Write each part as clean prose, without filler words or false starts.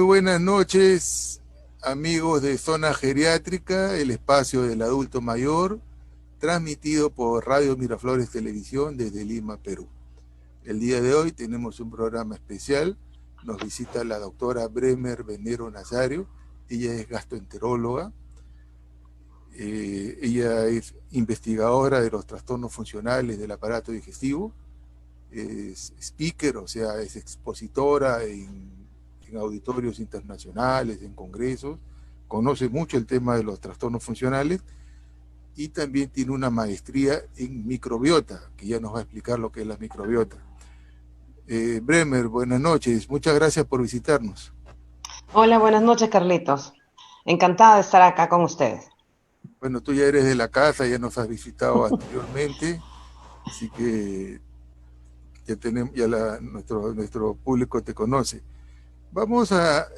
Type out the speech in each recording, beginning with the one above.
Muy buenas noches, amigos de Zona Geriátrica, el espacio del adulto mayor, transmitido por Radio Miraflores Televisión desde Lima, Perú. El día de hoy tenemos un programa especial. Nos visita la doctora Bremer Venero Nazario. Ella es gastroenteróloga. Ella es investigadora de los trastornos funcionales del aparato digestivo. Es speaker, o sea, es expositora en auditorios internacionales, en congresos, conoce mucho el tema de los trastornos funcionales y también tiene una maestría en microbiota, que ya nos va a explicar lo que es la microbiota. Bremer, buenas noches, muchas gracias por visitarnos. Hola, buenas noches, Carlitos. Encantada de estar acá con ustedes. Bueno, tú ya eres de la casa, ya nos has visitado anteriormente, así que ya tenemos, nuestro público te conoce.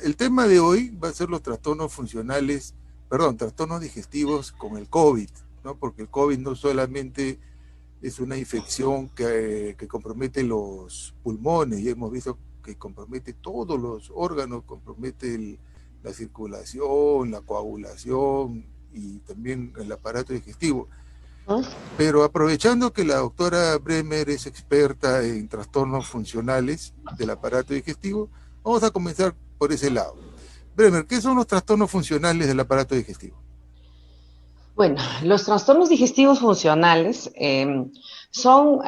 El tema de hoy va a ser los trastornos funcionales, perdón, trastornos digestivos con el COVID, ¿no? Porque el COVID no solamente es una infección que compromete los pulmones, y hemos visto que compromete todos los órganos, compromete la circulación, la coagulación y también el aparato digestivo. ¿Mm? Pero aprovechando que la doctora Bremer es experta en trastornos funcionales del aparato digestivo, vamos a comenzar por ese lado. Bremer, ¿qué son los trastornos funcionales del aparato digestivo? Bueno, los trastornos digestivos funcionales son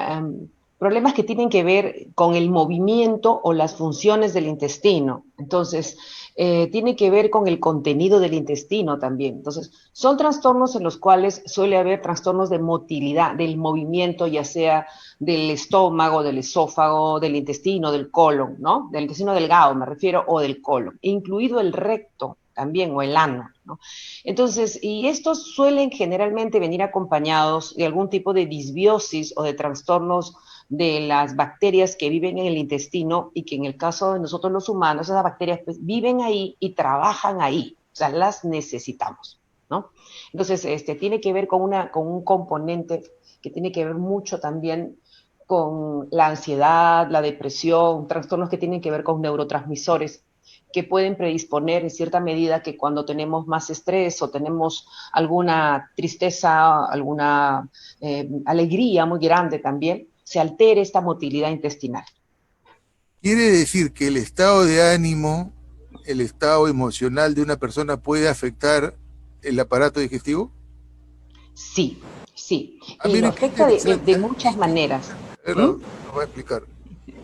problemas que tienen que ver con el movimiento o las funciones del intestino. Entonces, tiene que ver con el contenido del intestino también. Entonces, son trastornos en los cuales suele haber trastornos de motilidad, del movimiento, ya sea del estómago, del esófago, del intestino, del colon, ¿no? Del intestino delgado, me refiero, o del colon, incluido el recto también, o el ano, ¿no? Entonces, y estos suelen generalmente venir acompañados de algún tipo de disbiosis o de trastornos de las bacterias que viven en el intestino y que en el caso de nosotros los humanos, esas bacterias pues, viven ahí y trabajan ahí, o sea, las necesitamos, ¿no? Entonces, tiene que ver con un componente que tiene que ver mucho también con la ansiedad, la depresión, trastornos que tienen que ver con neurotransmisores que pueden predisponer en cierta medida que cuando tenemos más estrés o tenemos alguna tristeza, alguna alegría muy grande también, se altere esta motilidad intestinal. ¿Quiere decir que el estado de ánimo, el estado emocional de una persona puede afectar el aparato digestivo? Sí, sí, Ah, y lo miren qué afecta interesante. de muchas maneras. ¿Mm? Nos va a explicar.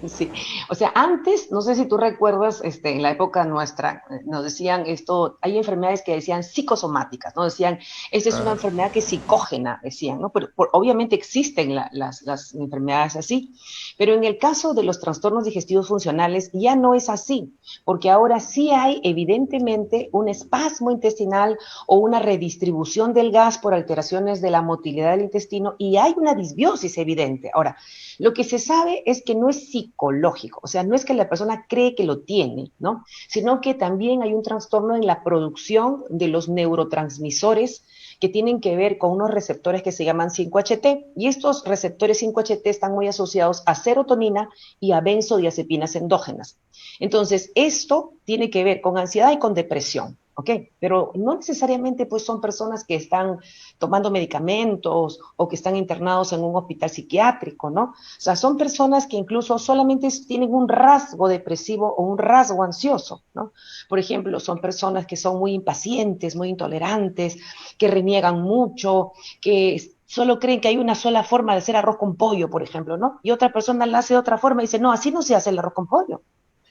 Sí, o sea, antes, no sé si tú recuerdas, en la época nuestra, nos decían esto, hay enfermedades que decían psicosomáticas, ¿no? Decían, esta es una Ah, enfermedad que es psicógena, decían, ¿no? Pero obviamente existen las enfermedades así, pero en el caso de los trastornos digestivos funcionales ya no es así, porque ahora sí hay evidentemente un espasmo intestinal o una redistribución del gas por alteraciones de la motilidad del intestino y hay una disbiosis evidente. Ahora, lo que se sabe es que no es psicológico, o sea, no es que la persona cree que lo tiene, ¿no? Sino que también hay un trastorno en la producción de los neurotransmisores que tienen que ver con unos receptores que se llaman 5-HT, y estos receptores 5-HT están muy asociados a serotonina y a benzodiazepinas endógenas. Entonces, esto tiene que ver con ansiedad y con depresión, ¿ok? Pero no necesariamente pues son personas que están tomando medicamentos o que están internados en un hospital psiquiátrico, ¿no? O sea, son personas que incluso solamente tienen un rasgo depresivo o un rasgo ansioso, ¿no? Por ejemplo, son personas que son muy impacientes, muy intolerantes, que reniegan mucho, que solo creen que hay una sola forma de hacer arroz con pollo, por ejemplo, ¿no? Y otra persona la hace de otra forma y dice, no, así no se hace el arroz con pollo,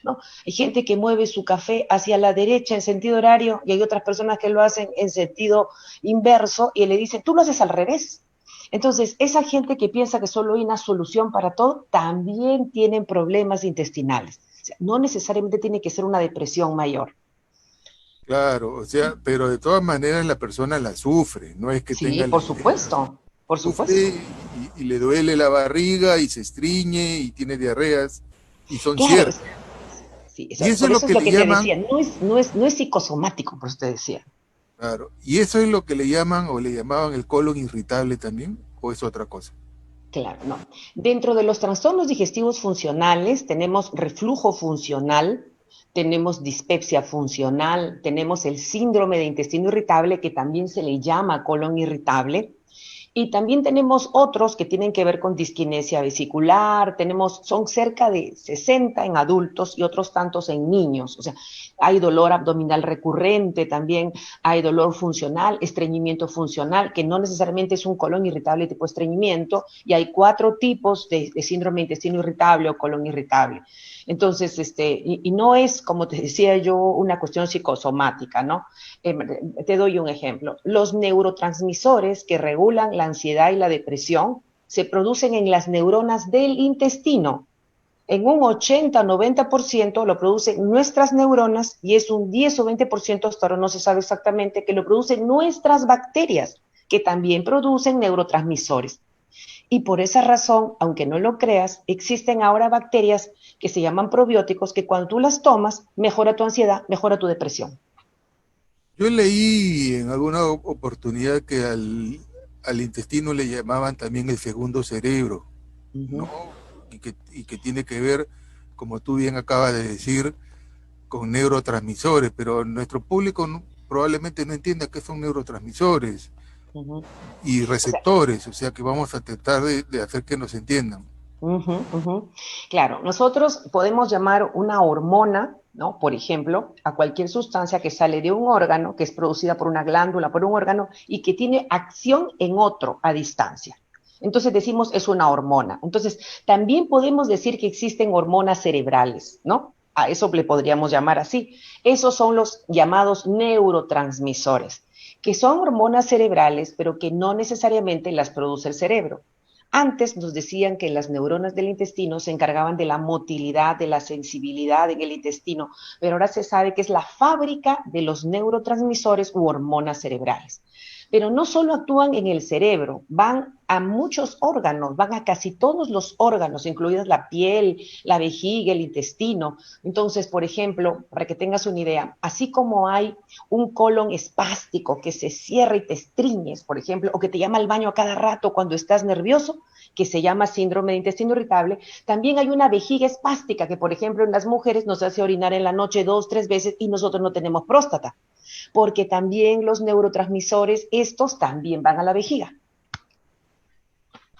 ¿no? Hay gente que mueve su café hacia la derecha en sentido horario y hay otras personas que lo hacen en sentido inverso y le dicen, tú lo haces al revés. Entonces, esa gente que piensa que solo hay una solución para todo, también tienen problemas intestinales. O sea, no necesariamente tiene que ser una depresión mayor. claro, o sea, pero de todas maneras la persona la sufre, no es que Sí, tenga por alegría, supuesto, por sufre supuesto. y le duele la barriga y se estriñe y tiene diarreas y son Claro, ciertas. sí, Y eso es por lo eso es que lo le que te llaman, decía, no es psicosomático, por eso te decía. claro, y eso es lo que le llaman o le llamaban el colon irritable también, o es otra cosa. Claro, no. Dentro de los trastornos digestivos funcionales tenemos reflujo funcional, tenemos dispepsia funcional, tenemos el síndrome de intestino irritable, que también se le llama colon irritable, y también tenemos otros que tienen que ver con disquinesia vesicular, son cerca de 60 en adultos y otros tantos en niños. O sea, hay dolor abdominal recurrente también, hay dolor funcional, estreñimiento funcional, que no necesariamente es un colon irritable tipo estreñimiento, y hay 4 tipos de síndrome de intestino irritable o colon irritable. Entonces, y no es, como te decía yo, una cuestión psicosomática, ¿no? Te doy un ejemplo. Los neurotransmisores que regulan la ansiedad y la depresión se producen en las neuronas del intestino. En un 80-90% lo producen nuestras neuronas, y es un 10 o 20%, hasta ahora no se sabe exactamente, que lo producen nuestras bacterias, que también producen neurotransmisores. Y por esa razón, aunque no lo creas, existen ahora bacterias que se llaman probióticos, que cuando tú las tomas, mejora tu ansiedad, mejora tu depresión. Yo leí en alguna oportunidad que al intestino le llamaban también el segundo cerebro, ¿no? Y que tiene que ver, como tú bien acabas de decir, con neurotransmisores, pero nuestro público probablemente no entienda qué son neurotransmisores y O sea, receptores, o sea que vamos a tratar de hacer que nos entiendan. claro, nosotros podemos llamar una hormona, ¿no? Por ejemplo, a cualquier sustancia que sale de un órgano, que es producida por una glándula, por un órgano, y que tiene acción en otro a distancia. Entonces decimos es una hormona. Entonces, también podemos decir que existen hormonas cerebrales, ¿no? A eso le podríamos llamar así. Esos son los llamados neurotransmisores, que son hormonas cerebrales, pero que no necesariamente las produce el cerebro. Antes nos decían que las neuronas del intestino se encargaban de la motilidad, de la sensibilidad en el intestino, pero ahora se sabe que es la fábrica de los neurotransmisores u hormonas cerebrales. Pero no solo actúan en el cerebro, van a muchos órganos, van a casi todos los órganos, incluidas la piel, la vejiga, el intestino. Entonces, por ejemplo, para que tengas una idea, así como hay un colon espástico que se cierra y te estriñes, por ejemplo, o que te llama al baño a cada rato cuando estás nervioso, que se llama síndrome de intestino irritable, también hay una vejiga espástica que, por ejemplo, en las mujeres nos hace orinar en la noche 2, 3 veces, y nosotros no tenemos próstata, porque también los neurotransmisores, estos también van a la vejiga.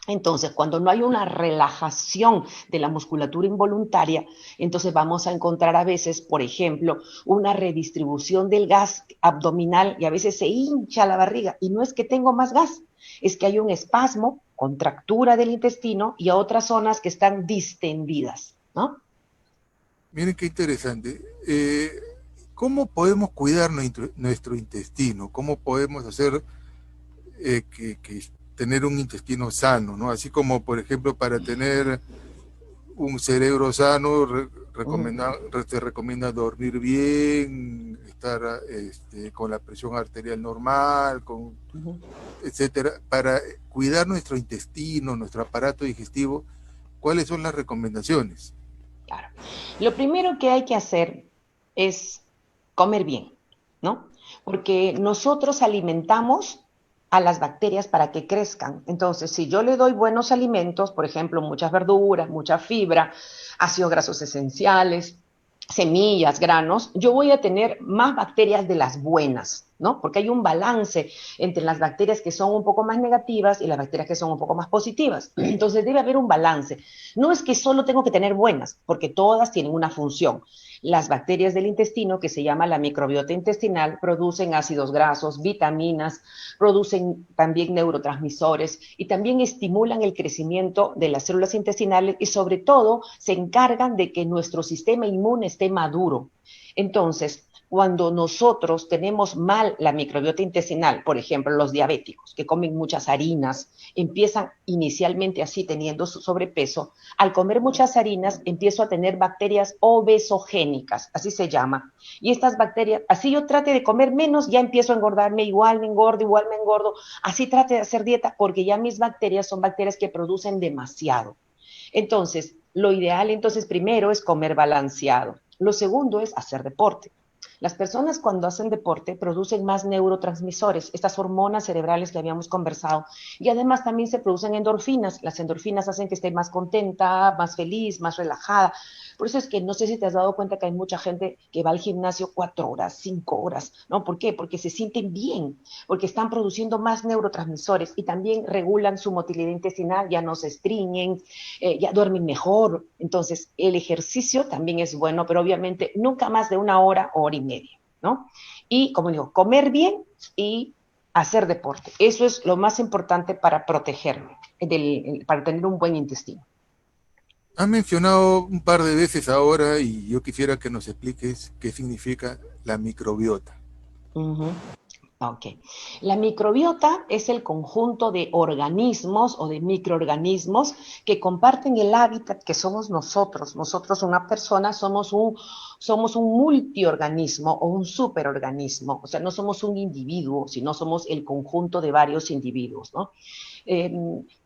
Entonces, cuando no hay una relajación de la musculatura involuntaria, entonces vamos a encontrar a veces, por ejemplo, una redistribución del gas abdominal, y a veces se hincha la barriga, y no es que tengo más gas, es que hay un espasmo, contractura del intestino, y a otras zonas que están distendidas, ¿no? Miren qué interesante. ¿Cómo podemos cuidar nuestro intestino? ¿Cómo podemos hacer que tener un intestino sano, ¿no? Así como, por ejemplo, para tener un cerebro sano, te recomienda dormir bien, estar con la presión arterial normal, etcétera. Para cuidar nuestro intestino, nuestro aparato digestivo, ¿cuáles son las recomendaciones? Claro. Lo primero que hay que hacer es comer bien, ¿no? Porque nosotros alimentamos a las bacterias para que crezcan. Entonces, si yo le doy buenos alimentos, por ejemplo, muchas verduras, mucha fibra, ácidos grasos esenciales, semillas, granos, yo voy a tener más bacterias de las buenas, ¿no? Porque hay un balance entre las bacterias que son un poco más negativas y las bacterias que son un poco más positivas. Entonces debe haber un balance. No es que solo tengo que tener buenas, porque todas tienen una función. Las bacterias del intestino, que se llama la microbiota intestinal, producen ácidos grasos, vitaminas, producen también neurotransmisores y también estimulan el crecimiento de las células intestinales, y sobre todo se encargan de que nuestro sistema inmune esté maduro. Entonces, cuando nosotros tenemos mal la microbiota intestinal, por ejemplo, los diabéticos que comen muchas harinas, empiezan inicialmente así teniendo su sobrepeso. Al comer muchas harinas, empiezo a tener bacterias obesogénicas, así se llama. Y estas bacterias, así yo trate de comer menos, ya empiezo a engordarme, igual me engordo, igual me engordo. Así trate de hacer dieta, porque ya mis bacterias son bacterias que producen demasiado. Entonces, lo ideal entonces primero es comer balanceado. Lo segundo es hacer deporte. Las personas cuando hacen deporte producen más neurotransmisores, estas hormonas cerebrales que habíamos conversado, y además también se producen endorfinas. Las endorfinas hacen que esté más contenta, más feliz, más relajada. Por eso es que no sé si te has dado cuenta que hay mucha gente que va al gimnasio 4 horas, 5 horas, ¿no? ¿Por qué? Porque se sienten bien, porque están produciendo más neurotransmisores y también regulan su motilidad intestinal, ya no se estreñen, ya duermen mejor. Entonces, el ejercicio también es bueno, pero obviamente nunca más de 1 hora, hora y media, ¿no? Y, como digo, comer bien y hacer deporte. Eso es lo más importante para protegerme, para tener un buen intestino. Has mencionado un par de veces ahora y yo quisiera que nos expliques qué significa la microbiota. Uh -huh. Ok. La microbiota es el conjunto de organismos o de microorganismos que comparten el hábitat que somos nosotros. Nosotros, una persona, somos un multiorganismo o un superorganismo. O sea, no somos un individuo, sino somos el conjunto de varios individuos, ¿no? Eh,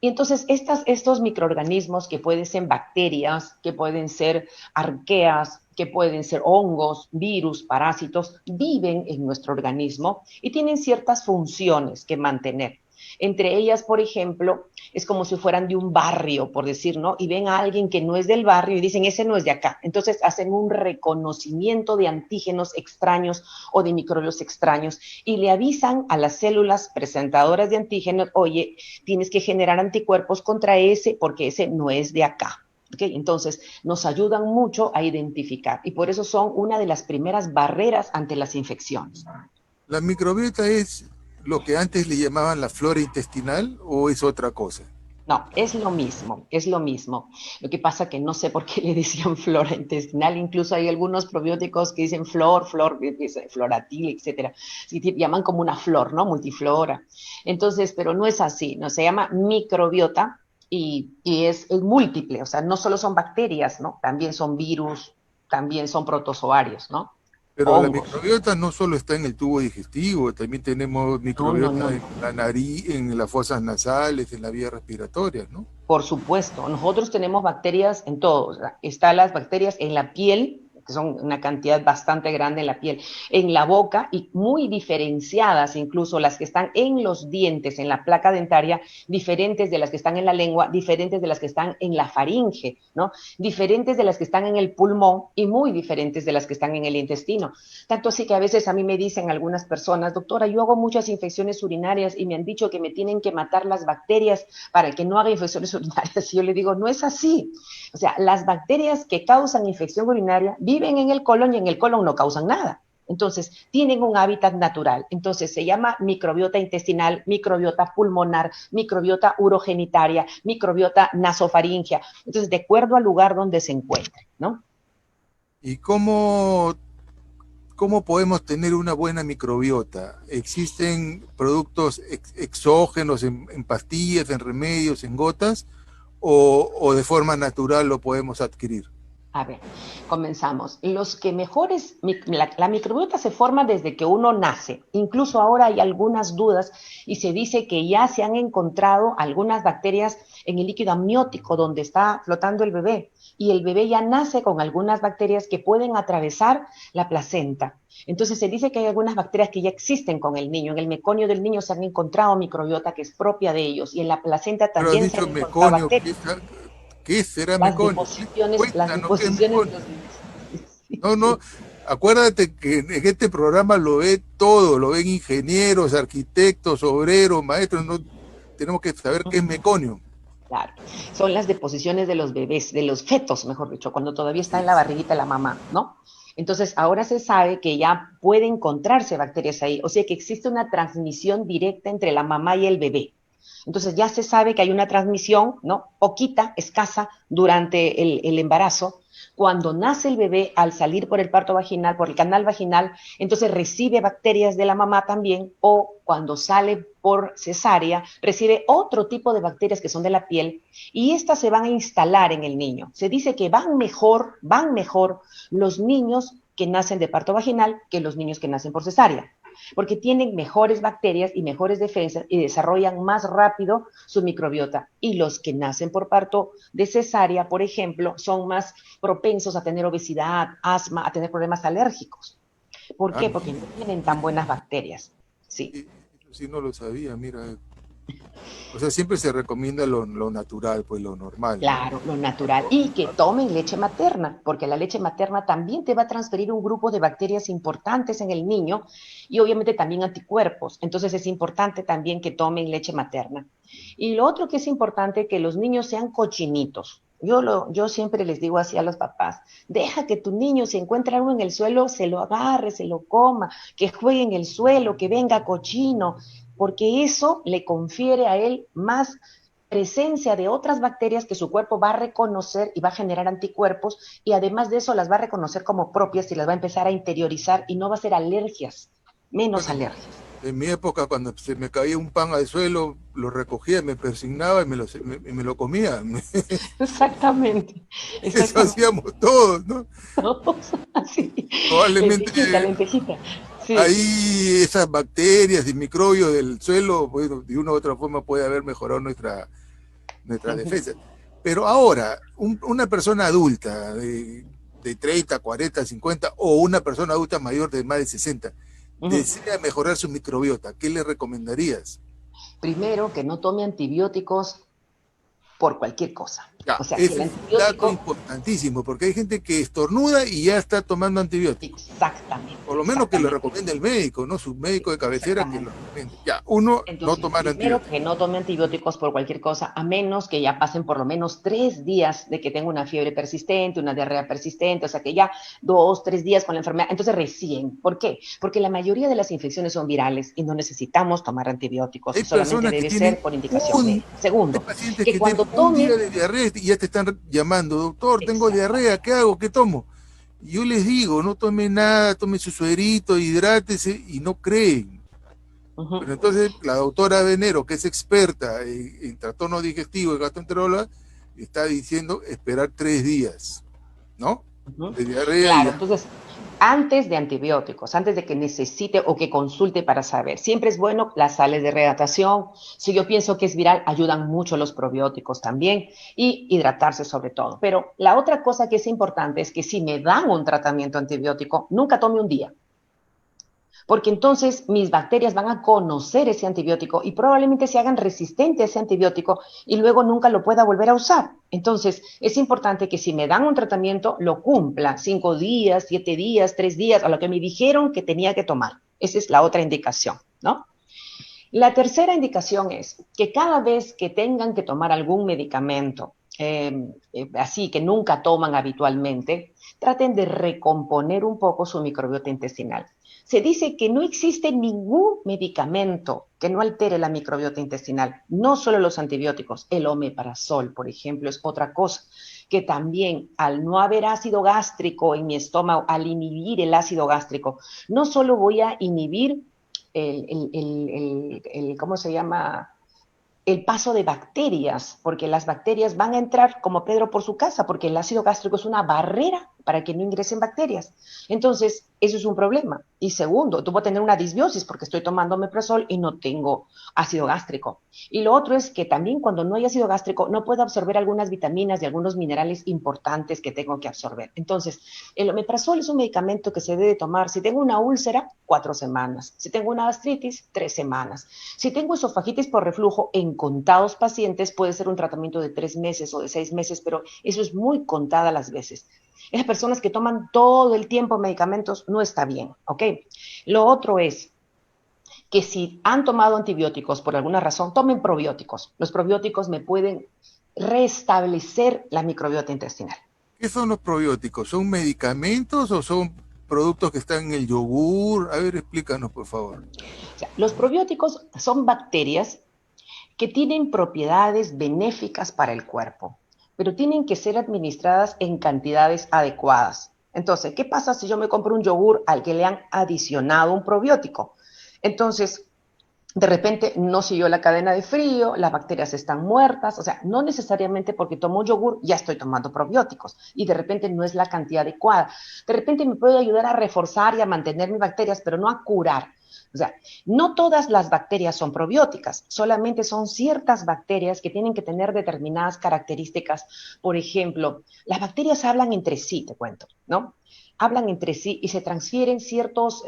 y entonces estos microorganismos que pueden ser bacterias, que pueden ser arqueas, que pueden ser hongos, virus, parásitos, viven en nuestro organismo y tienen ciertas funciones que mantener. Entre ellas, por ejemplo, es como si fueran de un barrio, por decir, ¿no? Y ven a alguien que no es del barrio y dicen, ese no es de acá. Entonces hacen un reconocimiento de antígenos extraños o de microbios extraños y le avisan a las células presentadoras de antígenos, oye, tienes que generar anticuerpos contra ese porque ese no es de acá. ¿Okay? Entonces, nos ayudan mucho a identificar y por eso son una de las primeras barreras ante las infecciones. ¿La microbiota es lo que antes le llamaban la flora intestinal o es otra cosa? No, es lo mismo, es lo mismo. Lo que pasa que no sé por qué le decían flora intestinal, incluso hay algunos probióticos que dicen floratil, etcétera. Sí, llaman como una flor, ¿no? Multiflora. Entonces, pero no es así, no se llama microbiota y es múltiple, o sea, no solo son bacterias, ¿no? También son virus, también son protozoarios, ¿no? Pero la Hongos. microbiota no solo está en el tubo digestivo, también tenemos No, no, microbiota no, en no. la nariz, en las fosas nasales, en las vías respiratorias, ¿no? Por supuesto, nosotros tenemos bacterias en todo. O sea, están las bacterias en la piel, que son una cantidad bastante grande en la piel, en la boca y muy diferenciadas, incluso las que están en los dientes, en la placa dentaria, diferentes de las que están en la lengua, diferentes de las que están en la faringe, ¿no? Diferentes de las que están en el pulmón y muy diferentes de las que están en el intestino. Tanto así que a veces a mí me dicen algunas personas, doctora, yo hago muchas infecciones urinarias y me han dicho que me tienen que matar las bacterias para que no haga infecciones urinarias. Y yo le digo, no es así. O sea, las bacterias que causan infección urinaria viven en el colon y en el colon no causan nada. Entonces, tienen un hábitat natural. Entonces, se llama microbiota intestinal, microbiota pulmonar, microbiota urogenitaria, microbiota nasofaringea. Entonces, de acuerdo al lugar donde se encuentre, ¿no? ¿Y cómo podemos tener una buena microbiota? ¿Existen productos exógenos en pastillas, en remedios, en gotas? O de forma natural lo podemos adquirir? A ver, comenzamos. Los que mejores, la microbiota se forma desde que uno nace. Incluso ahora hay algunas dudas y se dice que ya se han encontrado algunas bacterias en el líquido amniótico donde está flotando el bebé. Y el bebé ya nace con algunas bacterias que pueden atravesar la placenta. Entonces se dice que hay algunas bacterias que ya existen con el niño. En el meconio del niño se han encontrado microbiota que es propia de ellos y en la placenta Pero has también se dicho han encontrado meconio, bacterias. ¿qué será Las meconio? deposiciones, las Cuéntanos qué es deposiciones de meconio. los bebés. No, no, acuérdate que en este programa lo ve todo, lo ven ingenieros, arquitectos, obreros, maestros, no, tenemos que saber qué es meconio. Claro, son las deposiciones de los bebés, de los fetos, mejor dicho, cuando todavía está en Sí, la sí. barriguita de la mamá, ¿no? Entonces, ahora se sabe que ya puede encontrarse bacterias ahí, o sea que existe una transmisión directa entre la mamá y el bebé. Entonces, ya se sabe que hay una transmisión, ¿no? Poquita, escasa, durante el embarazo. Cuando nace el bebé, al salir por el parto vaginal, por el canal vaginal, entonces recibe bacterias de la mamá también, o cuando sale por cesárea, recibe otro tipo de bacterias que son de la piel, y estas se van a instalar en el niño. Se dice que van mejor los niños que nacen de parto vaginal que los niños que nacen por cesárea, porque tienen mejores bacterias y mejores defensas y desarrollan más rápido su microbiota. Y los que nacen por parto de cesárea, por ejemplo, son más propensos a tener obesidad, asma, a tener problemas alérgicos. ¿Por Ah, qué? Porque mira, no tienen tan buenas bacterias. Sí. eso sí no lo sabía, mira. O sea, siempre se recomienda lo natural, pues lo normal, ¿no? Claro, lo natural. Y que tomen leche materna, porque la leche materna también te va a transferir un grupo de bacterias importantes en el niño y obviamente también anticuerpos. Entonces es importante también que tomen leche materna. Y lo otro que es importante, que los niños sean cochinitos. Yo siempre les digo así a los papás, deja que tu niño si encuentra algo en el suelo, se lo agarre, se lo coma, que juegue en el suelo, que venga cochino, porque eso le confiere a él más presencia de otras bacterias que su cuerpo va a reconocer y va a generar anticuerpos y además de eso las va a reconocer como propias y las va a empezar a interiorizar y no va a ser alergias, menos Bueno, alergias. en mi época, cuando se me caía un pan al suelo, lo recogía, me persignaba y me lo comía. Exactamente, Eso exactamente. hacíamos todos, ¿no? Así, Probablemente lentejita, lentejita. Sí. ahí esas bacterias y microbios del suelo, pues, de una u otra forma puede haber mejorado nuestra defensa. Pero ahora, una persona adulta de 30, 40, 50 o una persona adulta mayor de más de 60 desea mejorar su microbiota, ¿qué le recomendarías? Primero, que no tome antibióticos por cualquier cosa. Ya, O sea, que el ese es un dato antibiótico, importantísimo, porque hay gente que estornuda y ya está tomando antibióticos. exactamente, Por lo menos que lo exactamente. recomiende el médico, ¿no? Su médico de cabecera que lo Exactamente. recomiende. Ya, uno, no Entonces, tomar primero antibióticos. que no tome antibióticos por cualquier cosa, a menos que ya pasen por lo menos 3 días de que tenga una fiebre persistente, una diarrea persistente, o sea que ya 2, 3 días con la enfermedad. Entonces, recién. ¿Por qué? Porque la mayoría de las infecciones son virales y no necesitamos tomar antibióticos. Hay Solamente personas que debe ser ser por indicación un, médica. hay Segundo, pacientes que que tienen cuando un día tome, de diarrea y ya te están llamando, doctor, tengo diarrea, exactamente. ¿qué hago? ¿Qué tomo? Y yo les digo, no tome nada, tome su suerito, hidrátese y no creen. Pero Uh-huh, entonces la doctora Venero, que es experta en trastornos digestivos y gastroenteróloga, está diciendo esperar 3 días, ¿no? uh-huh. De diarrea y Claro, ya. entonces antes de antibióticos, antes de que necesite o que consulte para saber. Siempre es bueno las sales de rehidratación. Si yo pienso que es viral, ayudan mucho los probióticos también y hidratarse sobre todo. Pero la otra cosa que es importante es que si me dan un tratamiento antibiótico, nunca tome un día porque entonces mis bacterias van a conocer ese antibiótico y probablemente se hagan resistentes a ese antibiótico y luego nunca lo pueda volver a usar. Entonces, es importante que si me dan un tratamiento, lo cumpla 5 días, 7 días, 3 días, a lo que me dijeron que tenía que tomar. Esa es la otra indicación, ¿no? La tercera indicación es que cada vez que tengan que tomar algún medicamento, así que nunca toman habitualmente, traten de recomponer un poco su microbiota intestinal. Se dice que no existe ningún medicamento que no altere la microbiota intestinal, no solo los antibióticos, el omeprazol, por ejemplo, es otra cosa, que también al no haber ácido gástrico en mi estómago, al inhibir el ácido gástrico, no solo voy a inhibir ¿cómo se llama? El paso de bacterias, porque las bacterias van a entrar como Pedro por su casa, porque el ácido gástrico es una barrera para que no ingresen bacterias. Entonces, eso es un problema. Y segundo, tú vas a tener una disbiosis porque estoy tomando omeprazol y no tengo ácido gástrico. Y lo otro es que también cuando no hay ácido gástrico no puedo absorber algunas vitaminas y algunos minerales importantes que tengo que absorber. Entonces, el omeprazol es un medicamento que se debe tomar. Si tengo una úlcera, 4 semanas. Si tengo una gastritis, 3 semanas. Si tengo esofagitis por reflujo, en contados pacientes puede ser un tratamiento de 3 meses o de 6 meses, pero eso es muy contada las veces. Esas personas que toman todo el tiempo medicamentos no está bien, ¿ok? Lo otro es que si han tomado antibióticos por alguna razón, tomen probióticos. Los probióticos me pueden restablecer la microbiota intestinal. ¿Qué son los probióticos? ¿Son medicamentos o son productos que están en el yogur? A ver, explícanos, por favor. O sea, los probióticos son bacterias que tienen propiedades benéficas para el cuerpo, pero tienen que ser administradas en cantidades adecuadas. Entonces, ¿qué pasa si yo me compro un yogur al que le han adicionado un probiótico? Entonces, de repente no siguió la cadena de frío, las bacterias están muertas, o sea, no necesariamente porque tomo yogur ya estoy tomando probióticos y de repente no es la cantidad adecuada. De repente me puede ayudar a reforzar y a mantener mis bacterias, pero no a curar. O sea, no todas las bacterias son probióticas, solamente son ciertas bacterias que tienen que tener determinadas características. Por ejemplo, las bacterias hablan entre sí, te cuento, ¿no? hablan entre sí y se transfieren ciertas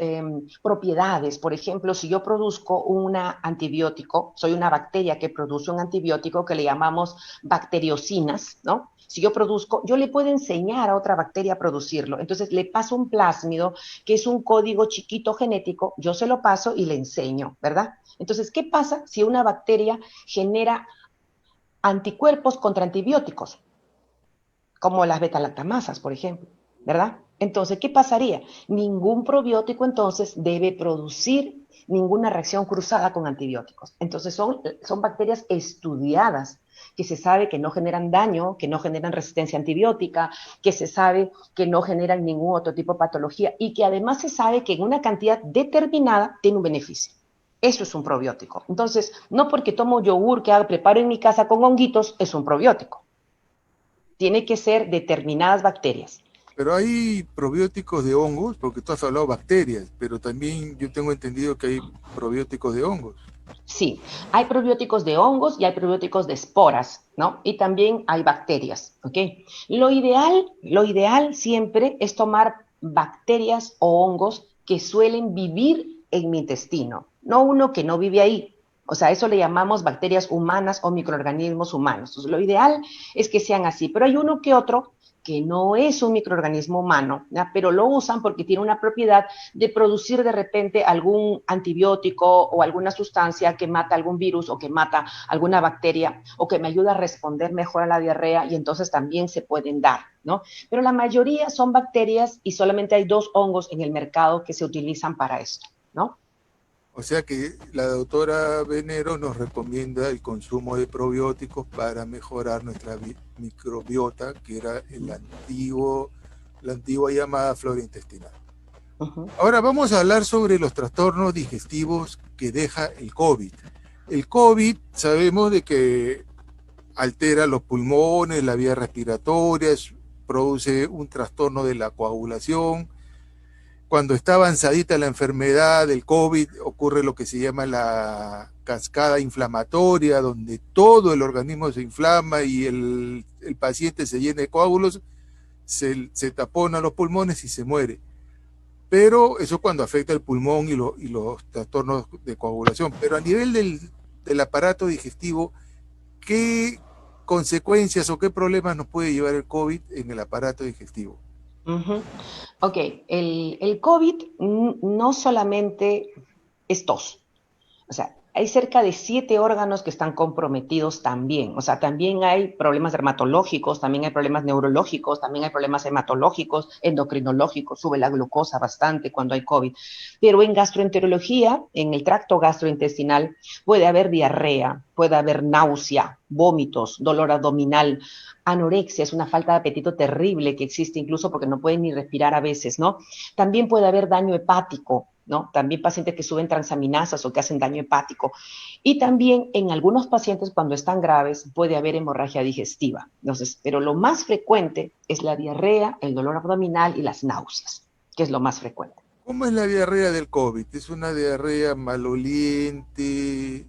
propiedades. Por ejemplo, si yo produzco un antibiótico, soy una bacteria que produce un antibiótico que le llamamos bacteriocinas, ¿no? Si yo produzco, yo le puedo enseñar a otra bacteria a producirlo. Entonces le paso un plásmido, que es un código chiquito genético, yo se lo paso y le enseño, ¿verdad? Entonces, ¿qué pasa si una bacteria genera anticuerpos contra antibióticos? Como las beta-lactamasas, por ejemplo, ¿verdad? Entonces, ¿qué pasaría? Ningún probiótico entonces debe producir ninguna reacción cruzada con antibióticos. Entonces, son bacterias estudiadas, que se sabe que no generan daño, que no generan resistencia antibiótica, que se sabe que no generan ningún otro tipo de patología y que además se sabe que en una cantidad determinada tiene un beneficio. Eso es un probiótico. Entonces, no porque tomo yogur que preparo en mi casa con honguitos, es un probiótico. Tiene que ser determinadas bacterias. Pero hay probióticos de hongos, porque tú has hablado bacterias, pero también yo tengo entendido que hay probióticos de hongos. Sí, hay probióticos de hongos y hay probióticos de esporas, ¿no? Y también hay bacterias, ¿ok? Lo ideal siempre es tomar bacterias o hongos que suelen vivir en mi intestino, no uno que no vive ahí. O sea, eso le llamamos bacterias humanas o microorganismos humanos. Entonces, lo ideal es que sean así, pero hay uno que otro que no es un microorganismo humano, ¿ya? Pero lo usan porque tiene una propiedad de producir de repente algún antibiótico o alguna sustancia que mata algún virus o que mata alguna bacteria o que me ayuda a responder mejor a la diarrea y entonces también se pueden dar, ¿no? Pero la mayoría son bacterias y solamente hay 2 hongos en el mercado que se utilizan para esto, ¿no? O sea que la doctora Venero nos recomienda el consumo de probióticos para mejorar nuestra microbiota, que era la antigua llamada flora intestinal. Ahora vamos a hablar sobre los trastornos digestivos que deja el COVID. El COVID sabemos de que altera los pulmones, la vía respiratoria, produce un trastorno de la coagulación. Cuando está avanzadita la enfermedad del COVID, ocurre lo que se llama la cascada inflamatoria, donde todo el organismo se inflama y el paciente se llena de coágulos, se tapona los pulmones y se muere. Pero eso cuando afecta el pulmón y los trastornos de coagulación. Pero a nivel del aparato digestivo, ¿qué consecuencias o qué problemas nos puede llevar el COVID en el aparato digestivo? Ok, el COVID no solamente es tos. O sea, hay cerca de 7 órganos que están comprometidos también. O sea, también hay problemas dermatológicos, también hay problemas neurológicos, también hay problemas hematológicos, endocrinológicos, sube la glucosa bastante cuando hay COVID. Pero en gastroenterología, en el tracto gastrointestinal, puede haber diarrea, puede haber náusea, vómitos, dolor abdominal, anorexia, es una falta de apetito terrible que existe incluso porque no pueden ni respirar a veces, ¿no? También puede haber daño hepático, ¿no? También pacientes que suben transaminasas o que hacen daño hepático. Y también en algunos pacientes cuando están graves puede haber hemorragia digestiva. Entonces, pero lo más frecuente es la diarrea, el dolor abdominal y las náuseas, que es lo más frecuente. ¿Cómo es la diarrea del COVID? ¿Es una diarrea maloliente,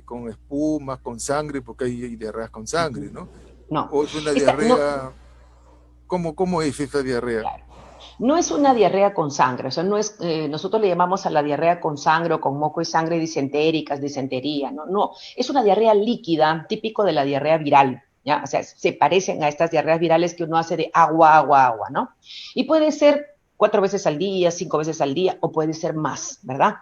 con espumas, con sangre? Porque hay diarreas con sangre, ¿no? No, ¿O es una no, diarrea? ¿Cómo es esa diarrea? claro. No es una diarrea con sangre, o sea, no es, nosotros le llamamos a la diarrea con sangre o con moco y sangre disentéricas, disentería, no, no, es una diarrea líquida, típico de la diarrea viral, ¿ya? O sea, se parecen a estas diarreas virales que uno hace de agua, agua, agua, ¿no? Y puede ser 4 veces al día, 5 veces al día, o puede ser más, ¿verdad?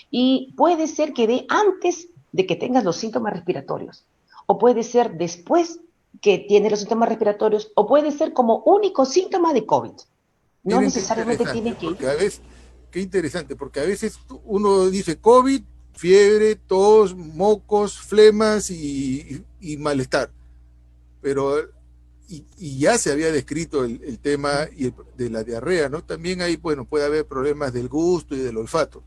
Y puede ser que dé antes de que tengas los síntomas respiratorios, o puede ser después que tienes los síntomas respiratorios, o puede ser como único síntoma de COVID. No Miren qué necesariamente interesante, tiene que porque ir. a veces, qué interesante, porque a veces uno dice COVID, fiebre, tos, mocos, flemas y malestar, pero y ya se había descrito el tema de la diarrea, ¿no? También hay, bueno, puede haber problemas del gusto y del olfato.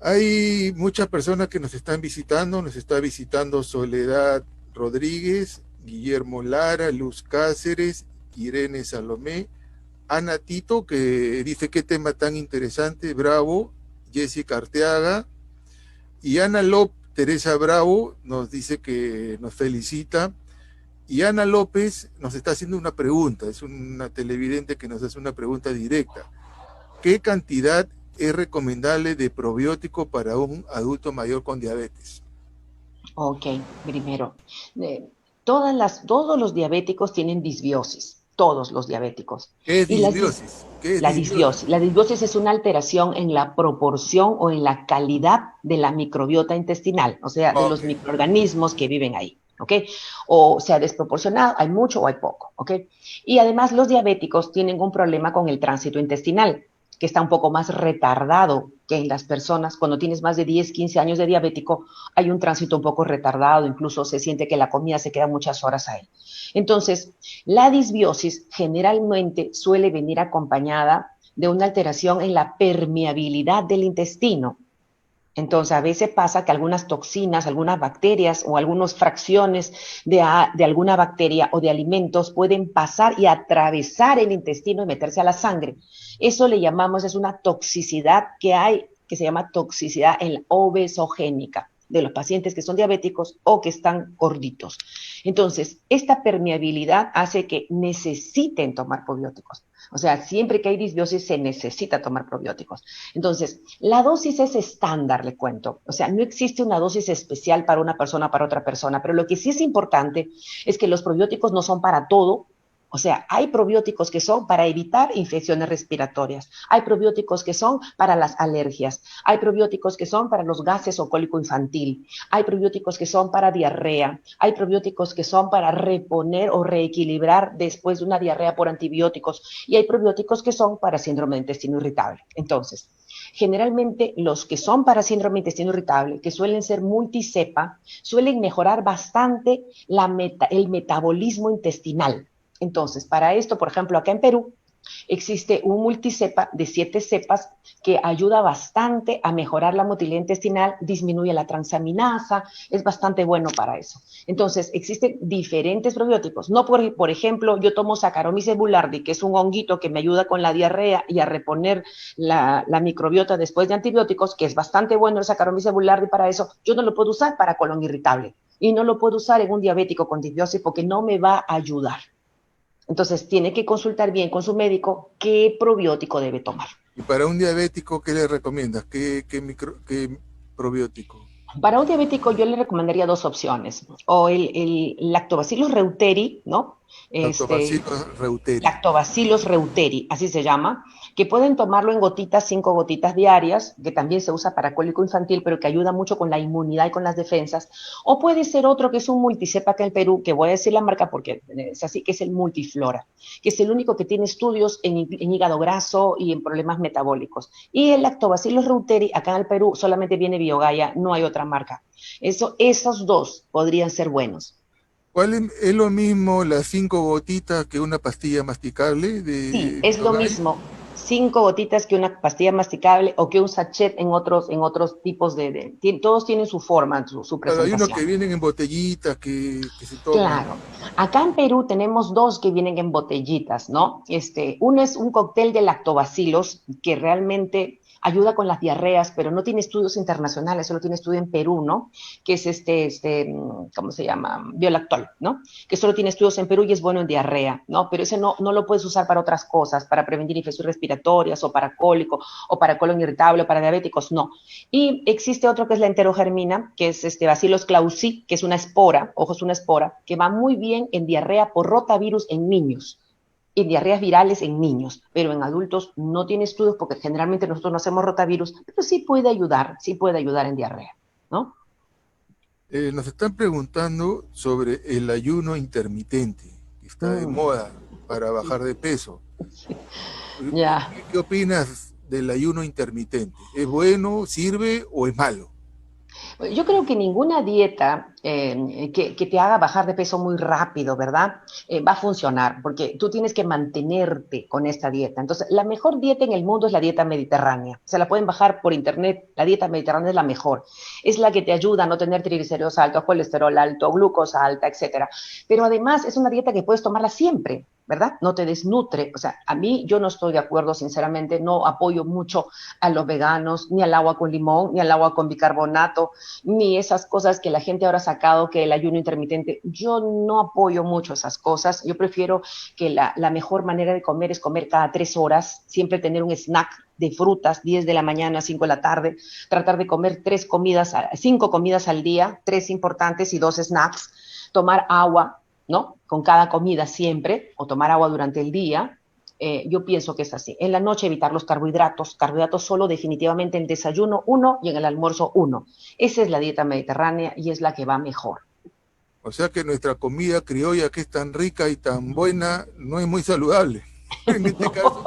Hay muchas personas que nos está visitando Soledad Rodríguez, Guillermo Lara, Luz Cáceres, Irene Salomé, Ana Tito, que dice qué tema tan interesante, bravo, Jessica Arteaga, y Ana Lop, Teresa Bravo, nos dice que nos felicita, Y Ana López nos está haciendo una pregunta, es una televidente que nos hace una pregunta directa. ¿Qué cantidad es recomendable de probiótico para un adulto mayor con diabetes? Ok, primero, todos los diabéticos tienen disbiosis, todos los diabéticos. ¿Qué es Y disbiosis? ¿Qué es la disbiosis? disbiosis, la disbiosis es una alteración en la proporción o en la calidad de la microbiota intestinal, o sea, de Ok. los microorganismos que viven ahí, ¿ok? O sea, desproporcionado, hay mucho o hay poco, ¿ok? Y además los diabéticos tienen un problema con el tránsito intestinal, que está un poco más retardado que en las personas. Cuando tienes más de 10, 15 años de diabético, hay un tránsito un poco retardado, incluso se siente que la comida se queda muchas horas ahí. Entonces, la disbiosis generalmente suele venir acompañada de una alteración en la permeabilidad del intestino. Entonces, a veces pasa que algunas toxinas, algunas bacterias o algunas fracciones de alguna bacteria o de alimentos pueden pasar y atravesar el intestino y meterse a la sangre. Eso le llamamos, es una toxicidad que hay, que se llama toxicidad en la obesogénica de los pacientes que son diabéticos o que están gorditos. Entonces, esta permeabilidad hace que necesiten tomar probióticos. O sea, siempre que hay disbiosis se necesita tomar probióticos. Entonces, la dosis es estándar, le cuento. O sea, no existe una dosis especial para una persona, para otra persona, pero lo que sí es importante es que los probióticos no son para todo. O sea, hay probióticos que son para evitar infecciones respiratorias, hay probióticos que son para las alergias, hay probióticos que son para los gases o cólico infantil, hay probióticos que son para diarrea, hay probióticos que son para reponer o reequilibrar después de una diarrea por antibióticos y hay probióticos que son para síndrome de intestino irritable. Entonces, generalmente los que son para síndrome de intestino irritable, que suelen ser multicepa, suelen mejorar bastante el metabolismo intestinal. Entonces, para esto, por ejemplo, acá en Perú, existe un multicepa de 7 cepas que ayuda bastante a mejorar la motilidad intestinal, disminuye la transaminasa, es bastante bueno para eso. Entonces, existen diferentes probióticos. No por ejemplo, yo tomo Saccharomyces boulardii, que es un honguito que me ayuda con la diarrea y a reponer la microbiota después de antibióticos, que es bastante bueno el Saccharomyces boulardii para eso. Yo no lo puedo usar para colon irritable y no lo puedo usar en un diabético con disbiosis porque no me va a ayudar. Entonces, tiene que consultar bien con su médico qué probiótico debe tomar. Y para un diabético, ¿qué le recomiendas? ¿Qué probiótico? Para un diabético yo le recomendaría dos opciones, o el Lactobacillus reuteri, ¿no? Lactobacillus reuteri. Lactobacillus reuteri, así se llama, que pueden tomarlo en gotitas, 5 gotitas diarias, que también se usa para cólico infantil, pero que ayuda mucho con la inmunidad y con las defensas. O puede ser otro que es un multicepa acá en Perú, que voy a decir la marca porque es así, que es el Multiflora, que es el único que tiene estudios en hígado graso y en problemas metabólicos. Y el Lactobacillus reuteri, acá en el Perú, solamente viene Biogaya, no hay otra marca. Esos dos podrían ser buenos. ¿Cuál es lo mismo las 5 gotitas que una pastilla masticable Sí, de es lo Biogaya? mismo. 5 gotitas que una pastilla masticable o que un sachet en otros tipos todos tienen su forma, su Claro, hay unos presentación. que vienen en botellitas que se toman. Claro. Acá en Perú tenemos dos que vienen en botellitas, ¿no? Uno es un cóctel de lactobacilos que realmente ayuda con las diarreas, pero no tiene estudios internacionales, solo tiene estudio en Perú, ¿no? Que es ¿cómo se llama? Biolactol, ¿no? Que solo tiene estudios en Perú y es bueno en diarrea, ¿no? Pero ese no lo puedes usar para otras cosas, para prevenir infecciones respiratorias o para cólico o para colon irritable o para diabéticos, no. Y existe otro que es la enterogermina, que es Bacillus clausii, que es una espora, ojo, es una espora, que va muy bien en diarrea por rotavirus en niños, en diarreas virales en niños, pero en adultos no tiene estudios porque generalmente nosotros no hacemos rotavirus, pero sí puede ayudar en diarrea, ¿no? Nos están preguntando sobre el ayuno intermitente, que está de Mm, moda para bajar de peso. ya. ¿Qué opinas del ayuno intermitente? ¿Es bueno, sirve o es malo? Yo creo que ninguna dieta que te haga bajar de peso muy rápido, ¿verdad? Va a funcionar, porque tú tienes que mantenerte con esta dieta. Entonces, la mejor dieta en el mundo es la dieta mediterránea. Se la pueden bajar por internet. La dieta mediterránea es la mejor. Es la que te ayuda a no tener triglicéridos altos, colesterol alto, glucosa alta, etcétera. Pero además es una dieta que puedes tomarla siempre. ¿verdad? No te desnutre. O sea, a mí yo no estoy de acuerdo, sinceramente, no apoyo mucho a los veganos, ni al agua con limón, ni al agua con bicarbonato, ni esas cosas que la gente ahora ha sacado, que el ayuno intermitente. Yo no apoyo mucho esas cosas. Yo prefiero que la mejor manera de comer es comer cada 3 horas, siempre tener un snack de frutas, 10 de la mañana, 5 de la tarde, tratar de comer 5 comidas al día, 3 importantes y 2 snacks, tomar agua, ¿no? Con cada comida siempre, o tomar agua durante el día. Yo pienso que es así. En la noche evitar los carbohidratos solo definitivamente en el desayuno 1 y en el almuerzo 1. Esa es la dieta mediterránea y es la que va mejor. O sea que nuestra comida criolla, que es tan rica y tan buena, no es muy saludable. En este caso,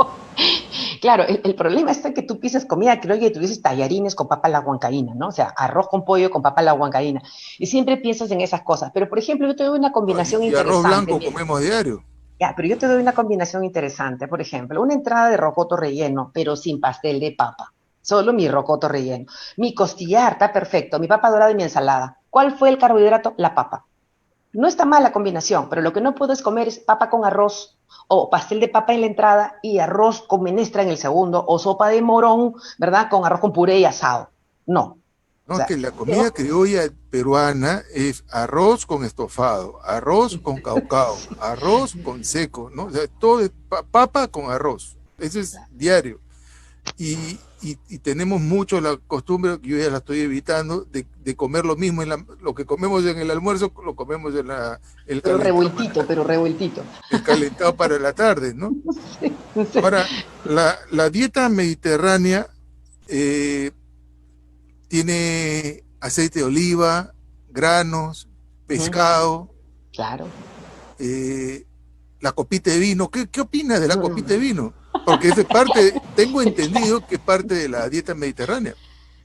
Claro, el problema está que tú piensas comida criolla y tú dices tallarines con papa a la huancaína, ¿no? O sea, arroz con pollo con papa a la huancaína. Y siempre piensas en esas cosas. Pero, por ejemplo, yo te doy una combinación y arroz interesante. blanco Mira, comemos diario. ya, pero yo te doy una combinación interesante. Por ejemplo, una entrada de rocoto relleno, pero sin pastel de papa. Solo mi rocoto relleno. Mi costillar está perfecto. Mi papa dorada y mi ensalada. ¿Cuál fue el carbohidrato? La papa. No está mal la combinación, pero lo que no puedes comer es papa con arroz o pastel de papa en la entrada y arroz con menestra en el segundo o sopa de morón, ¿verdad? Con arroz con puré y asado. No. O No, es sea, que la comida criolla peruana es arroz con estofado, arroz con caucao, arroz con seco, ¿no? O sea, todo es papa con arroz. Eso es diario. Y tenemos mucho la costumbre, que yo ya la estoy evitando, de comer lo mismo, lo que comemos en el almuerzo, lo comemos en el calentado, pero revueltito. el calentado para la tarde, ¿no? No sé, no sé. Ahora, la dieta mediterránea eh, tiene aceite de oliva, granos, pescado, Claro. eh, la copita de vino. ¿Qué opinas de la copita de vino? Porque es parte, tengo entendido que es parte de la dieta mediterránea.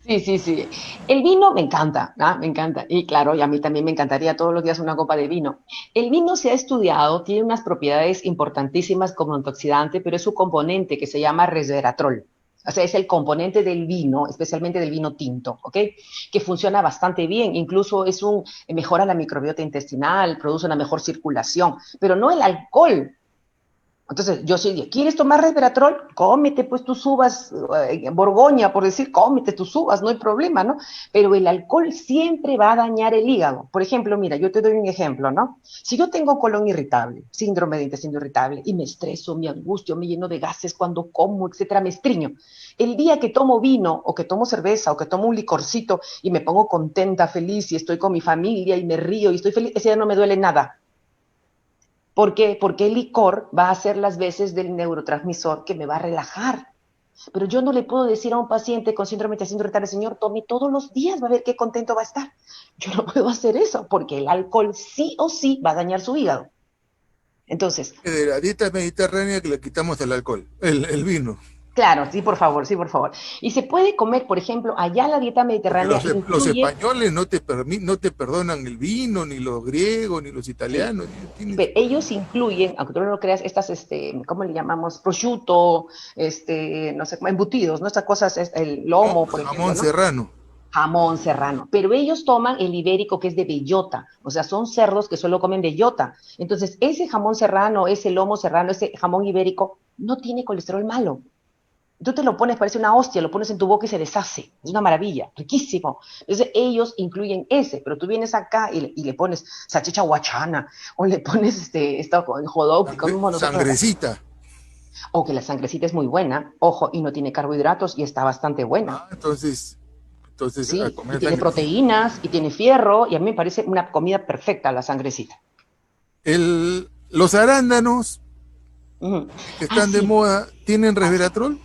Sí, sí, sí. El vino me encanta, ¿ah? Me encanta. Y claro, y a mí también me encantaría todos los días una copa de vino. El vino se ha estudiado, tiene unas propiedades importantísimas como antioxidante, pero es su componente que se llama resveratrol. O sea, es el componente del vino, especialmente del vino tinto, ¿ok? Que funciona bastante bien, incluso mejora la microbiota intestinal, produce una mejor circulación, pero no el alcohol. Entonces, yo sí, ¿quieres tomar resveratrol? Cómete pues tus uvas, Borgoña, por decir, cómete tus uvas, no hay problema, ¿no? Pero el alcohol siempre va a dañar el hígado. Por ejemplo, mira, yo te doy un ejemplo, ¿no? Si yo tengo colon irritable, síndrome de intestino irritable, y me estreso, me angustio, me lleno de gases cuando como, etcétera, me estriño. El día que tomo vino, o que tomo cerveza, o que tomo un licorcito, y me pongo contenta, feliz, y estoy con mi familia, y me río, y estoy feliz, ese día no me duele nada. ¿Por qué? Porque el licor va a hacer las veces del neurotransmisor que me va a relajar. Pero yo no le puedo decir a un paciente con síndrome de intestino irritable, señor, tome todos los días, va a ver qué contento va a estar. Yo no puedo hacer eso, porque el alcohol sí o sí va a dañar su hígado. Entonces, De la dieta mediterránea que le quitamos el alcohol, el vino. claro, sí, por favor, sí, por favor. Y se puede comer, por ejemplo, allá la dieta Porque mediterránea los incluye, españoles no te perdonan el vino, ni los griegos, ni los sí, italianos. pero ellos incluyen, aunque tú no lo creas, estas, ¿cómo le llamamos? Prosciutto, no sé, embutidos, ¿no? Estas cosas, el lomo, por ejemplo, Jamón ¿no? serrano. Jamón serrano. Pero ellos toman el ibérico que es de bellota, o sea, son cerdos que solo comen bellota. Entonces, ese jamón serrano, ese lomo serrano, ese jamón ibérico, no tiene colesterol malo. Tú te lo pones, parece una hostia, lo pones en tu boca y se deshace. Es una maravilla, riquísimo. Entonces ellos incluyen ese, pero tú vienes acá y le pones salchicha guachana, o le pones esto con jodó que comemos nosotros acá. Sangrecita. O que la sangrecita es muy buena, ojo, y no tiene carbohidratos y está bastante buena. Ah, entonces a Sí, y comer tiene sangrecita. proteínas, y tiene fierro, y a mí me parece una comida perfecta la sangrecita. Los arándanos Ujú. que Ah, están de sí, moda, ¿tienen ah, sí. resveratrol?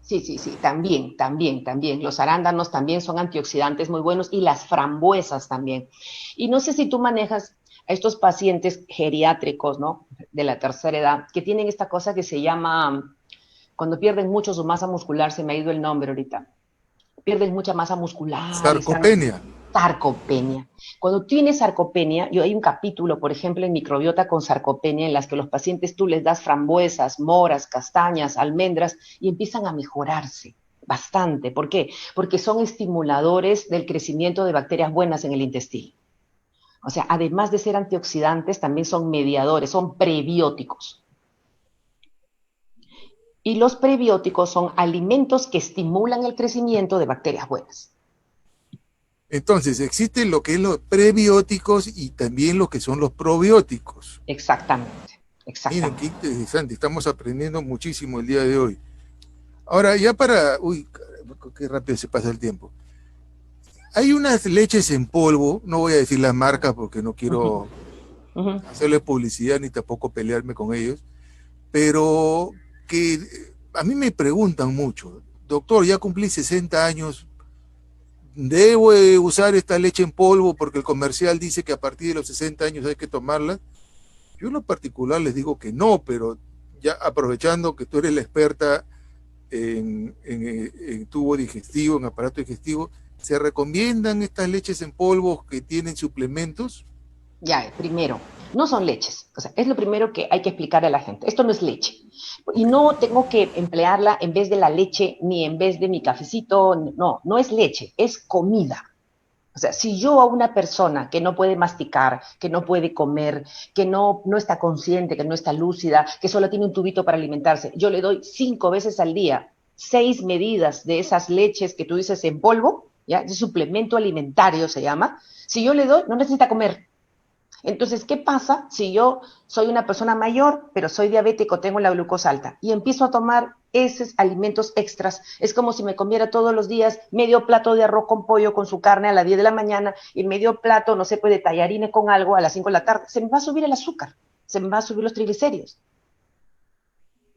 Sí, sí, sí, también, también, también. Los arándanos también son antioxidantes muy buenos y las frambuesas también. Y no sé si tú manejas a estos pacientes geriátricos, ¿no? De la tercera edad, que tienen esta cosa que se llama, cuando pierden mucho su masa muscular, se me ha ido el nombre ahorita, pierden mucha masa muscular y están Sarcopenia. sarcopenia. Cuando tienes sarcopenia, yo hay un capítulo, por ejemplo, en microbiota con sarcopenia, en las que los pacientes tú les das frambuesas, moras, castañas, almendras y empiezan a mejorarse bastante. ¿Por qué? Porque son estimuladores del crecimiento de bacterias buenas en el intestino. O sea, además de ser antioxidantes, también son mediadores, son prebióticos. Y los prebióticos son alimentos que estimulan el crecimiento de bacterias buenas. Entonces, existen lo que es los prebióticos y también lo que son los probióticos. Exactamente, Miren, qué exactamente. interesante, estamos aprendiendo muchísimo el día de hoy. Ahora, ya para... Uy, qué rápido se pasa el tiempo. Hay unas leches en polvo, no voy a decir la marca porque no quiero hacerle publicidad ni tampoco pelearme con ellos, pero que a mí me preguntan mucho, doctor, ya cumplí 60 años, ¿debo usar esta leche en polvo porque el comercial dice que a partir de los 60 años hay que tomarla? Yo en lo particular les digo que no, pero ya aprovechando que tú eres la experta en tubo digestivo, en aparato digestivo, ¿se recomiendan estas leches en polvo que tienen suplementos? Ya, primero, no son leches. O sea, es lo primero que hay que explicar a la gente. Esto no es leche. Y Okay. no tengo que emplearla en vez de la leche ni en vez de mi cafecito. No, no es leche, es comida. O sea, si yo a una persona que no puede masticar, que no puede comer, que no está consciente, que no está lúcida, que solo tiene un tubito para alimentarse, yo le doy 5 veces al día, 6 medidas de esas leches que tú dices en polvo, ¿ya? Ese suplemento alimentario se llama. Si yo le doy, no necesita comer. Entonces, ¿qué pasa si yo soy una persona mayor, pero soy diabético, tengo la glucosa alta y empiezo a tomar esos alimentos extras? Es como si me comiera todos los días medio plato de arroz con pollo con su carne a las 10 de la mañana y medio plato, no sé, pues de tallarines con algo a las 5 de la tarde. Se me va a subir el azúcar, se me va a subir los triglicéridos.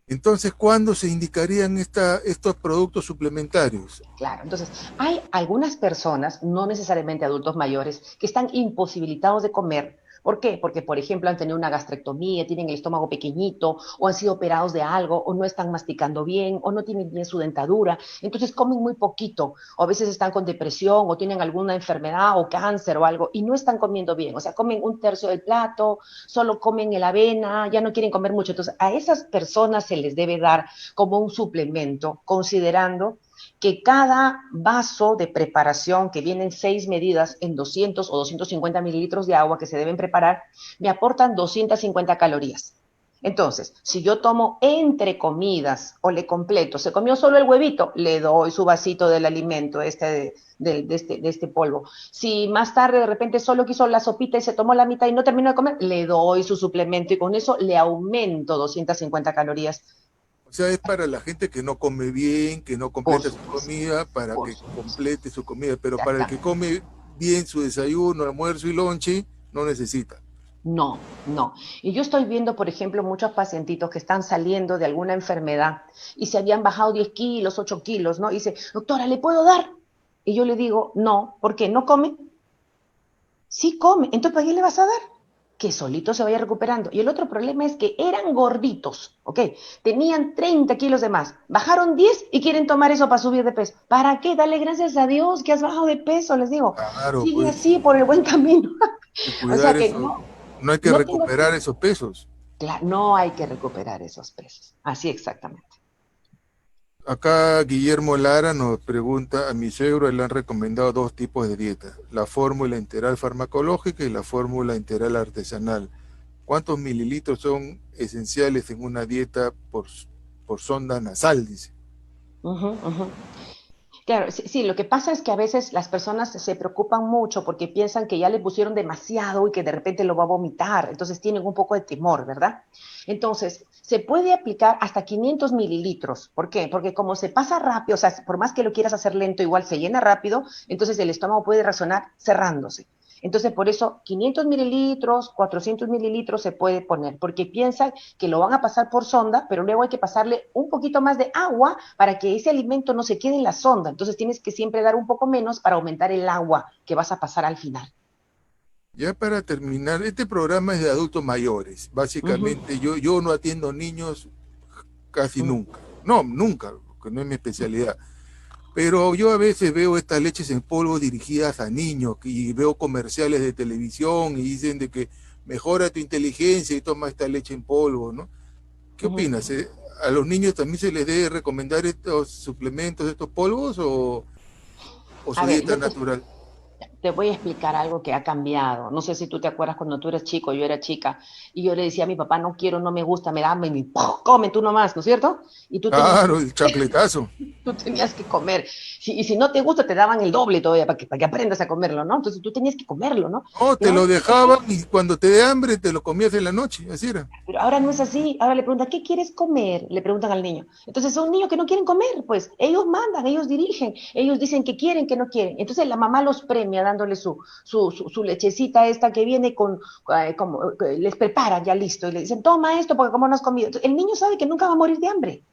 Entonces, ¿cuándo se indicarían estos productos suplementarios? Claro, entonces hay algunas personas, no necesariamente adultos mayores, que están imposibilitados de comer. ¿Por qué? Porque, por ejemplo, han tenido una gastrectomía, tienen el estómago pequeñito, o han sido operados de algo, o no están masticando bien, o no tienen bien su dentadura. Entonces comen muy poquito, o a veces están con depresión, o tienen alguna enfermedad, o cáncer, o algo, y no están comiendo bien. O sea, comen un tercio del plato, solo comen el avena, ya no quieren comer mucho. Entonces, a esas personas se les debe dar como un suplemento, considerando que cada vaso de preparación, que vienen 6 medidas en 200 o 250 mililitros de agua que se deben preparar, me aportan 250 calorías. Entonces, si yo tomo entre comidas o le completo, se comió solo el huevito, le doy su vasito del alimento, de este polvo. Si más tarde de repente solo quiso la sopita y se tomó la mitad y no terminó de comer, le doy su suplemento y con eso le aumento 250 calorías. O sea, es para la gente que no come bien, que no Por completa su supuesto, comida, para por que supuesto. complete su comida, pero para el que Exactamente. come bien su desayuno, almuerzo y lonche, no necesita. No, no. Y yo estoy viendo, por ejemplo, muchos pacientitos que están saliendo de alguna enfermedad y se habían bajado 10 kilos, 8 kilos, ¿no? Y dice, doctora, ¿le puedo dar? Y yo le digo, no, ¿por qué? ¿No come? Sí come. Entonces, ¿para qué le vas a dar? Que solito se vaya recuperando. Y el otro problema es que eran gorditos, ¿ok? Tenían 30 kilos de más. Bajaron 10 y quieren tomar eso para subir de peso. ¿Para qué? Dale gracias a Dios que has bajado de peso, les digo. Claro, Sigue pues así por el buen camino. hay que O sea cuidar que eso. no, No hay que no tengo recuperar esos pesos. no hay que recuperar esos pesos. Así exactamente. Acá Guillermo Lara nos pregunta, a mi suegro le han recomendado dos tipos de dieta, la fórmula integral farmacológica y la fórmula integral artesanal. ¿Cuántos mililitros son esenciales en una dieta por sonda nasal? Dice. Ujú, ujú. Claro, sí, sí, lo que pasa es que a veces las personas se preocupan mucho porque piensan que ya le pusieron demasiado y que de repente lo va a vomitar, entonces tienen un poco de temor, ¿verdad? Entonces, se puede aplicar hasta 500 mililitros. ¿Por qué? Porque como se pasa rápido, o sea, por más que lo quieras hacer lento, igual se llena rápido, entonces el estómago puede reaccionar cerrándose. Entonces, por eso 500 mililitros, 400 mililitros se puede poner, porque piensan que lo van a pasar por sonda, pero luego hay que pasarle un poquito más de agua para que ese alimento no se quede en la sonda. Entonces, tienes que siempre dar un poco menos para aumentar el agua que vas a pasar al final. Ya para terminar, este programa es de adultos mayores. Uh -huh, Básicamente yo no atiendo niños casi uh -huh, nunca. No, nunca, porque no es mi especialidad. Pero yo a veces veo estas leches en polvo dirigidas a niños y veo comerciales de televisión y dicen de que mejora tu inteligencia y toma esta leche en polvo, ¿no? ¿Qué uh -huh. opinas? ¿A los niños también se les debe recomendar estos suplementos, estos polvos o A su ver, dieta natural? te voy a explicar algo que ha cambiado. No sé si tú te acuerdas cuando tú eras chico, yo era chica, y yo le decía a mi papá, no quiero, no me gusta, me da hambre, y ¡pum! Come tú nomás, ¿no es cierto? Y tú tenías que Claro, el chancletazo. tú tenías que comer. Y si no te gusta, te daban el doble todavía para que aprendas a comerlo, ¿no? Entonces tú tenías que comerlo, ¿no? No, Pero te ahora lo no es así. dejaban y cuando te dé hambre te lo comías en la noche, así era. Pero ahora no es así. Ahora le preguntan, ¿qué quieres comer? Le preguntan al niño. Entonces son niños que no quieren comer, pues ellos mandan, ellos dirigen, ellos dicen que quieren, que no quieren. Entonces la mamá los premia dándole su lechecita esta que viene como, les prepara ya listo y le dicen, toma esto porque como no has comido. Entonces, el niño sabe que nunca va a morir de hambre.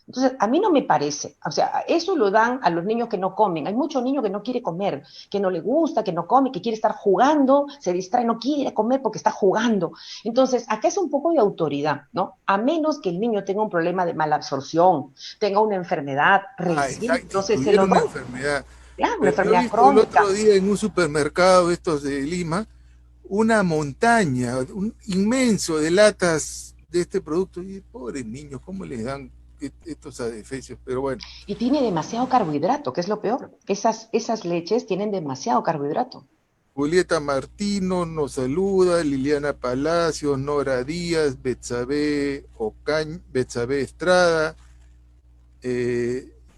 Entonces, a mí no me parece, o sea, eso lo dan a los niños que no comen. Hay muchos niños que no quiere comer, que no le gusta, que no come, que quiere estar jugando, se distrae, no quiere comer porque está jugando. Entonces, acá es un poco de autoridad, ¿no? A menos que el niño tenga un problema de mala absorción, tenga una enfermedad, Ah, recién exacto, si entonces se tuviera lo una doy. enfermedad. Claro, una Pero yo he enfermedad visto el otro crónica. día en un supermercado, estos de Lima, una montaña, un inmenso de latas de este producto. Y pobres niños, ¿cómo les dan estos adefesios? Pero bueno, Y tiene demasiado carbohidrato, que es lo peor. Esas leches tienen demasiado carbohidrato. Julieta Martino nos saluda, Liliana Palacios, Nora Díaz, Betsabe Estrada,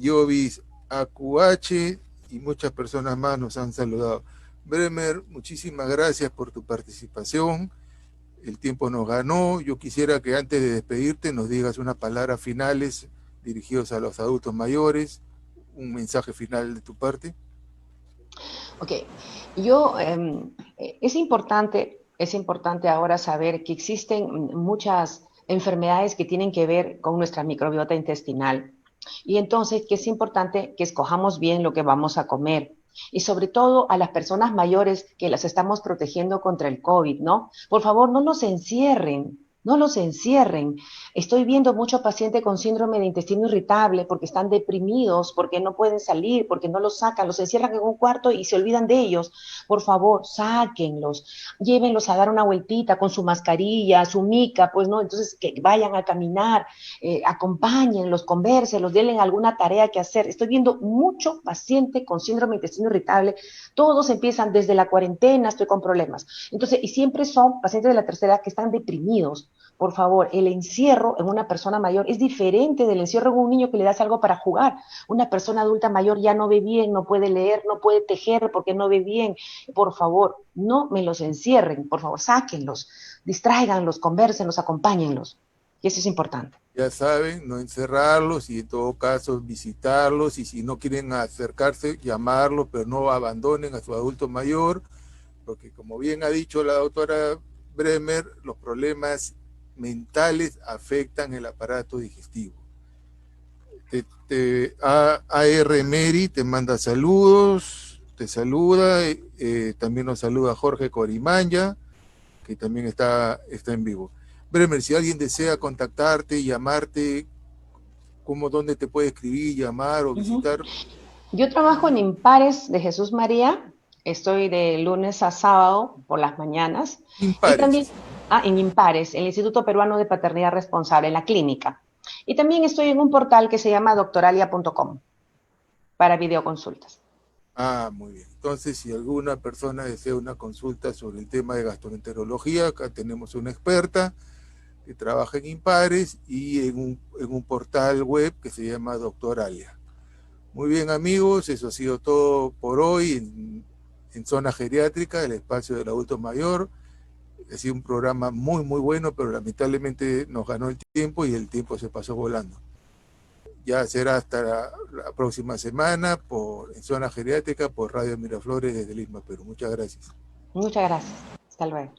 Jovis AQH y muchas personas más nos han saludado. Bremer, muchísimas gracias por tu participación. El tiempo nos ganó. Yo quisiera que antes de despedirte nos digas unas palabras finales dirigidos a los adultos mayores, un mensaje final de tu parte. Ok, yo, es importante ahora saber que existen muchas enfermedades que tienen que ver con nuestra microbiota intestinal. Y entonces, que es importante que escojamos bien lo que vamos a comer. Y sobre todo a las personas mayores que las estamos protegiendo contra el COVID, ¿no? Por favor, no los encierren. No los encierren. Estoy viendo muchos pacientes con síndrome de intestino irritable porque están deprimidos, porque no pueden salir, porque no los sacan, los encierran en un cuarto y se olvidan de ellos. Por favor, sáquenlos, llévenlos a dar una vueltita con su mascarilla, su mica, pues no, entonces que vayan a caminar, acompáñenlos, conversenlos, denle alguna tarea que hacer. Estoy viendo mucho paciente con síndrome de intestino irritable, todos empiezan desde la cuarentena, estoy con problemas. Entonces, y siempre son pacientes de la tercera edad que están deprimidos. Por favor, el encierro en una persona mayor es diferente del encierro en un niño que le das algo para jugar. Una persona adulta mayor ya no ve bien, no puede leer, no puede tejer porque no ve bien. Por favor, no me los encierren, por favor, sáquenlos, distráiganlos, conversenlos, acompáñenlos. Y eso es importante. Ya saben, no encerrarlos y en todo caso visitarlos y si no quieren acercarse, llamarlos, pero no abandonen a su adulto mayor, porque como bien ha dicho la doctora Bremer, los problemas mentales afectan el aparato digestivo. AR Mary te manda saludos, te saluda, también nos saluda Jorge Corimanya, que también está en vivo. Bremer, si alguien desea contactarte, llamarte, dónde te puede escribir, llamar o Uh -huh. visitar? Yo trabajo en Impares de Jesús María, estoy de lunes a sábado por las mañanas y también Impares. en Impares, el Instituto Peruano de Paternidad Responsable, en la clínica. Y también estoy en un portal que se llama doctoralia.com para videoconsultas. Ah, muy bien. Entonces, si alguna persona desea una consulta sobre el tema de gastroenterología, acá tenemos una experta que trabaja en Impares y en un portal web que se llama Doctoralia. Muy bien, amigos, eso ha sido todo por hoy en Zona Geriátrica, el espacio del adulto mayor. Ha sido un programa muy, muy bueno, pero lamentablemente nos ganó el tiempo y el tiempo se pasó volando. Ya será hasta la próxima semana en Zona Geriátrica por Radio Miraflores desde Lima, Perú. Muchas gracias. Muchas gracias. Hasta luego.